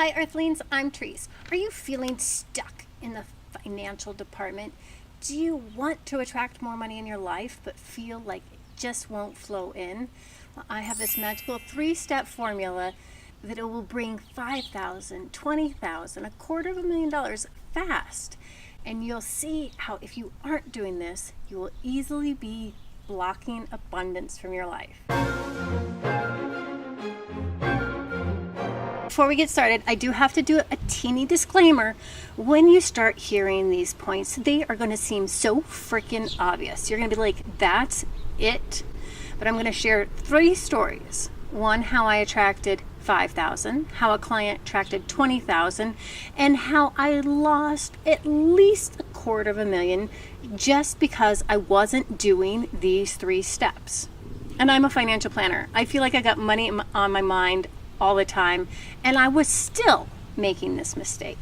Hi Earthlings, I'm Therese. Are you feeling stuck in the financial department? Do you want to attract more money in your life but feel like it just won't flow in? Well, I have this magical 3-step formula that it will bring $5,000, $20,000, $250,000 fast. And you'll see how if you aren't doing this, you will easily be blocking abundance from your life. Before we get started, I do have to do a teeny disclaimer. When you start hearing these points, they are going to seem so freaking obvious. You're going to be like, that's it. But I'm going to share 3 stories. One, how I attracted 5,000, how a client attracted 20,000, and how I lost at least $250,000 just because I wasn't doing these 3 steps. And I'm a financial planner. I feel like I got money on my mind all the time, and I was still making this mistake.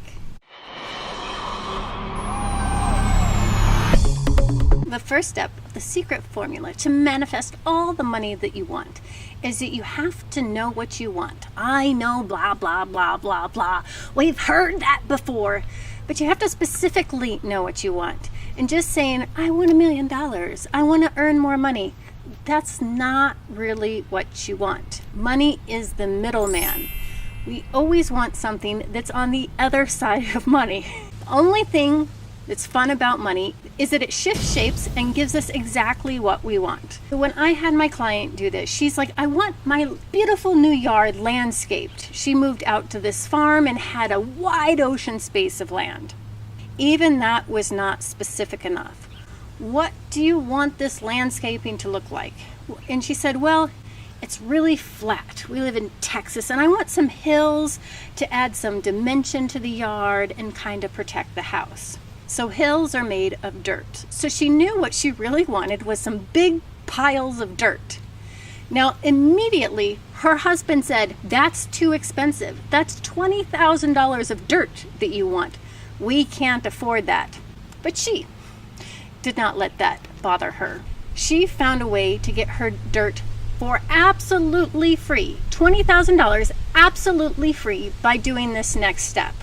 The first step, the secret formula to manifest all the money that you want, is that you have to know what you want. I know blah, blah, blah, blah, blah. We've heard that before, but you have to specifically know what you want. And just saying, I want $1 million, I want to earn more money, that's not really what you want. Money is the middleman. We always want something that's on the other side of money. The only thing that's fun about money is that it shifts shapes and gives us exactly what we want. When I had my client do this, she's like, I want my beautiful new yard landscaped. She moved out to this farm and had a wide ocean space of land. Even that was not specific enough. What do you want this landscaping to look like? And she said, well, it's really flat. We live in Texas and I want some hills to add some dimension to the yard and kind of protect the house. So hills are made of dirt. So she knew what she really wanted was some big piles of dirt. Now, immediately, her husband said, that's too expensive. That's $20,000 of dirt that you want. We can't afford that. But she did not let that bother her. She found a way to get her dirt for absolutely free, $20,000 absolutely free by doing this next step.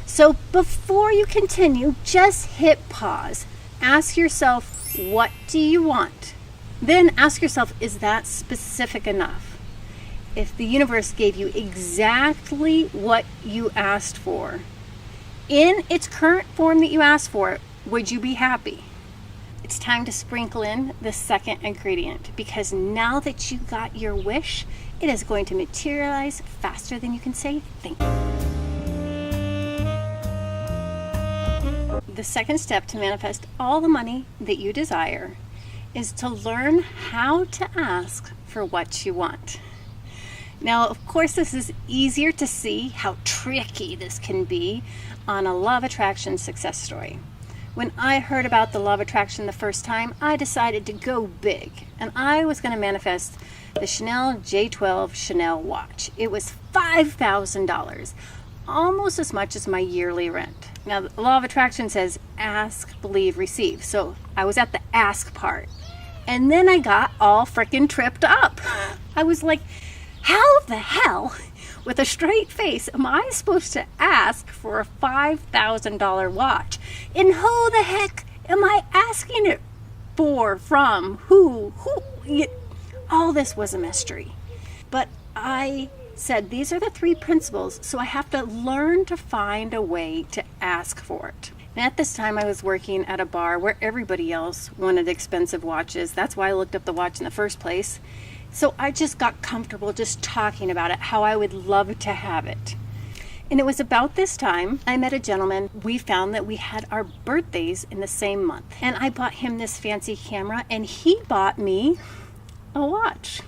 So before you continue, just hit pause. Ask yourself, what do you want? Then ask yourself, is that specific enough? If the universe gave you exactly what you asked for, in its current form that you asked for, would you be happy? It's time to sprinkle in the second ingredient, because now that you got your wish, it is going to materialize faster than you can say thank you. The second step to manifest all the money that you desire is to learn how to ask for what you want. Now, of course, this is easier to see how tricky this can be on a law of attraction success story. When I heard about the law of attraction the first time, I decided to go big, and I was going to manifest the Chanel J12 Chanel watch. It was $5,000, almost as much as my yearly rent. Now, the law of attraction says ask, believe, receive. So I was at the ask part, and then I got all freaking tripped up. I was like, how the hell, with a straight face, am I supposed to ask for a $5,000 watch? And who the heck am I asking it for, from, who? All this was a mystery. But I said, these are the 3 principles, so I have to learn to find a way to ask for it. And at this time, I was working at a bar where everybody else wanted expensive watches. That's why I looked up the watch in the first place. So I just got comfortable just talking about it, how I would love to have it. And it was about this time I met a gentleman. We found that we had our birthdays in the same month. And I bought him this fancy camera, and he bought me a watch,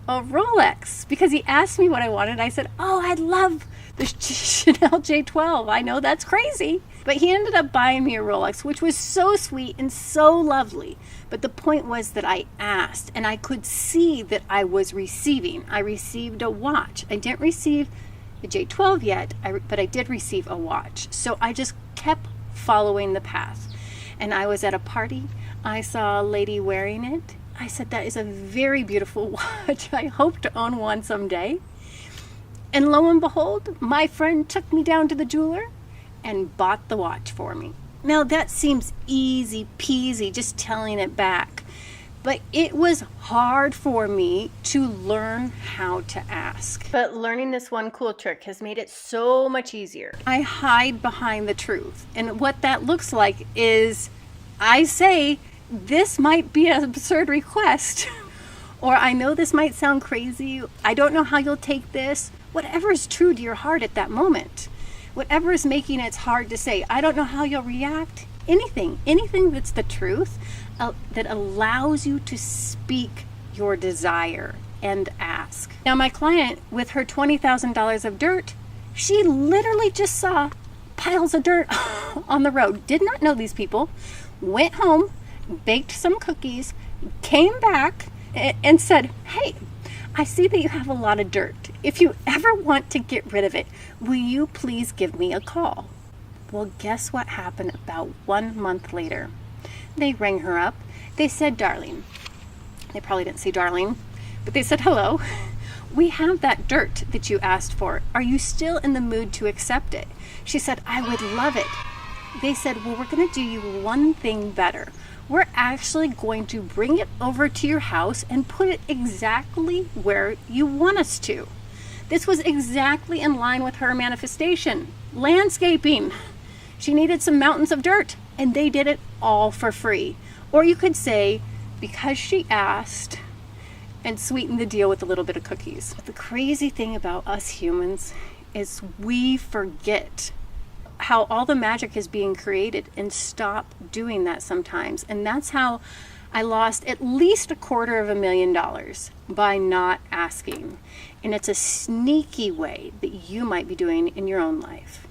a Rolex, because he asked me what I wanted. I said, oh, I'd love the Chanel J12. I know that's crazy. But he ended up buying me a Rolex, which was so sweet and so lovely. But the point was that I asked, and I could see that I was receiving. I received a watch. I didn't receive the J12 yet, but I did receive a watch. So I just kept following the path. And I was at a party. I saw a lady wearing it. I said, that is a very beautiful watch. I hope to own one someday. And lo and behold, my friend took me down to the jeweler and bought the watch for me. Now that seems easy peasy, just telling it back. But it was hard for me to learn how to ask. But learning this one cool trick has made it so much easier. I hide behind the truth. And what that looks like is I say, this might be an absurd request. Or I know this might sound crazy. I don't know how you'll take this. Whatever is true to your heart at that moment. Whatever is making it hard to say, I don't know how you'll react. Anything that's the truth that allows you to speak your desire and ask. Now my client, with her $20,000 of dirt, she literally just saw piles of dirt on the road. Did not know these people. Went home, baked some cookies, came back and said, hey, I see that you have a lot of dirt. If you ever want to get rid of it, will you please give me a call? Well, guess what happened about 1 month later? They rang her up. They said, darling. They probably didn't say darling, but they said, hello. We have that dirt that you asked for. Are you still in the mood to accept it? She said, I would love it. They said, well, we're going to do you one thing better. We're actually going to bring it over to your house and put it exactly where you want us to. This was exactly in line with her manifestation. Landscaping. She needed some mountains of dirt, and they did it all for free. Or you could say, because she asked, and sweetened the deal with a little bit of cookies. But the crazy thing about us humans is we forget how all the magic is being created and stop doing that sometimes. And that's how I lost at least $250,000 by not asking. And it's a sneaky way that you might be doing in your own life.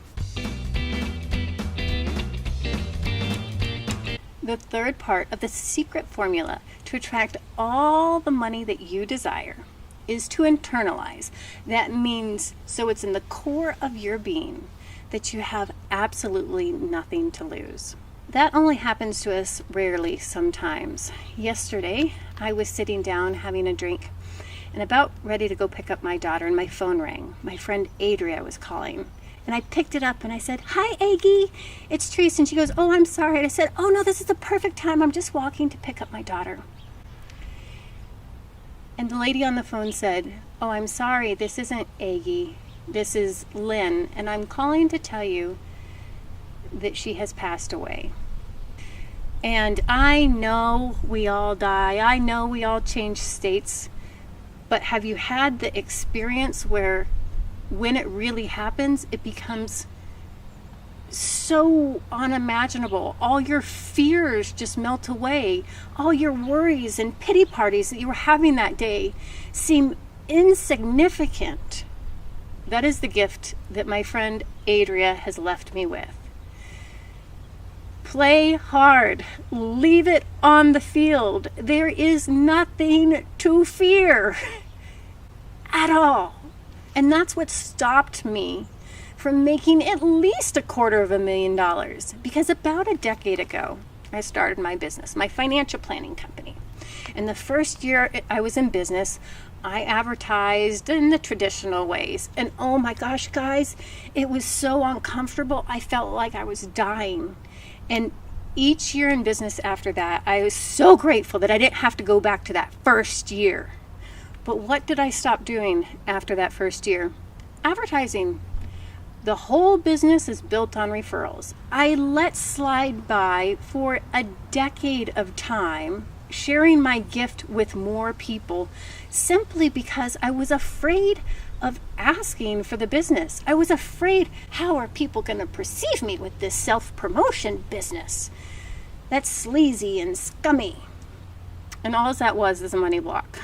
The third part of the secret formula to attract all the money that you desire is to internalize. That means, so it's in the core of your being, that you have absolutely nothing to lose. That only happens to us rarely sometimes. Yesterday, I was sitting down having a drink and about ready to go pick up my daughter, and my phone rang. My friend Adria was calling. And I picked it up and I said, hi, Aggie, it's Teresa. And she goes, oh, I'm sorry. And I said, oh, no, this is the perfect time. I'm just walking to pick up my daughter. And the lady on the phone said, oh, I'm sorry. This isn't Aggie. This is Lynn. And I'm calling to tell you that she has passed away. And I know we all die. I know we all change states. But have you had the experience where when it really happens, it becomes so unimaginable? All your fears just melt away. All your worries and pity parties that you were having that day seem insignificant. That is the gift that my friend Adria has left me with. Play hard. Leave it on the field. There is nothing to fear at all. And that's what stopped me from making at least $250,000. Because about a decade ago, I started my business, my financial planning company. And the first year I was in business, I advertised in the traditional ways. And oh my gosh, guys, it was so uncomfortable. I felt like I was dying. And each year in business after that, I was so grateful that I didn't have to go back to that first year. But what did I stop doing after that first year? Advertising. The whole business is built on referrals. I let slide by for a decade of time, sharing my gift with more people simply because I was afraid of asking for the business. I was afraid, how are people going to perceive me with this self-promotion business? That's sleazy and scummy. And all that was is a money block.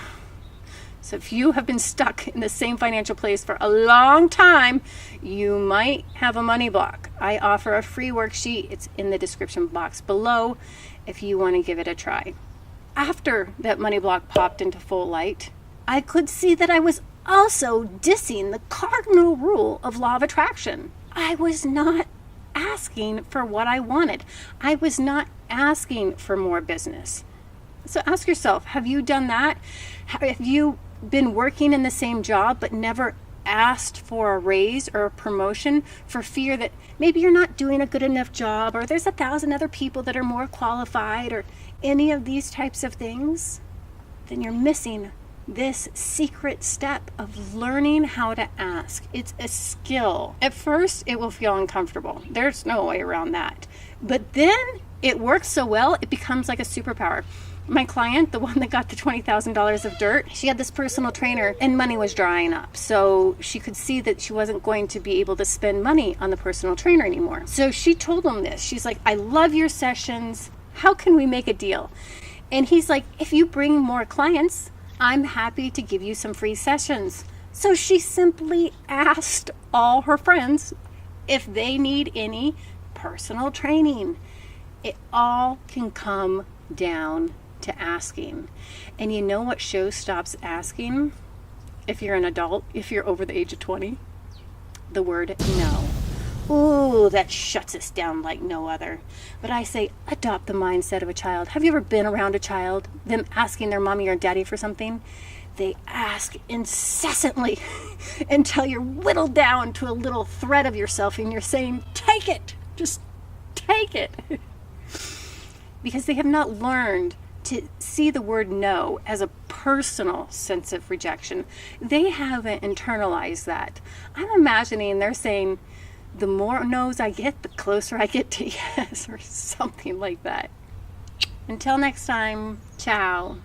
So if you have been stuck in the same financial place for a long time, you might have a money block. I offer a free worksheet. It's in the description box below if you want to give it a try. After that money block popped into full light, I could see that I was also dissing the cardinal rule of law of attraction. I was not asking for what I wanted. I was not asking for more business. So ask yourself, have you done that? Have you been working in the same job but never asked for a raise or a promotion for fear that maybe you're not doing a good enough job, or there's 1,000 other people that are more qualified, or any of these types of things, then you're missing this secret step of learning how to ask. It's a skill. At first, it will feel uncomfortable. There's no way around that. But then it works so well, it becomes like a superpower. My client, the one that got the $20,000 of dirt, she had this personal trainer and money was drying up. So she could see that she wasn't going to be able to spend money on the personal trainer anymore. So she told him this. She's like, I love your sessions. How can we make a deal? And he's like, if you bring more clients, I'm happy to give you some free sessions. So she simply asked all her friends if they need any personal training. It all can come down to asking. And you know what show stops asking? If you're an adult, if you're over the age of 20, the word no. Ooh, that shuts us down like no other. But I say, adopt the mindset of a child. Have you ever been around a child, them asking their mommy or daddy for something? They ask incessantly until you're whittled down to a little thread of yourself and you're saying, take it, just take it. Because they have not learned to see the word no as a personal sense of rejection. They haven't internalized that. I'm imagining they're saying, the more no's I get, the closer I get to yes, or something like that. Until next time, ciao.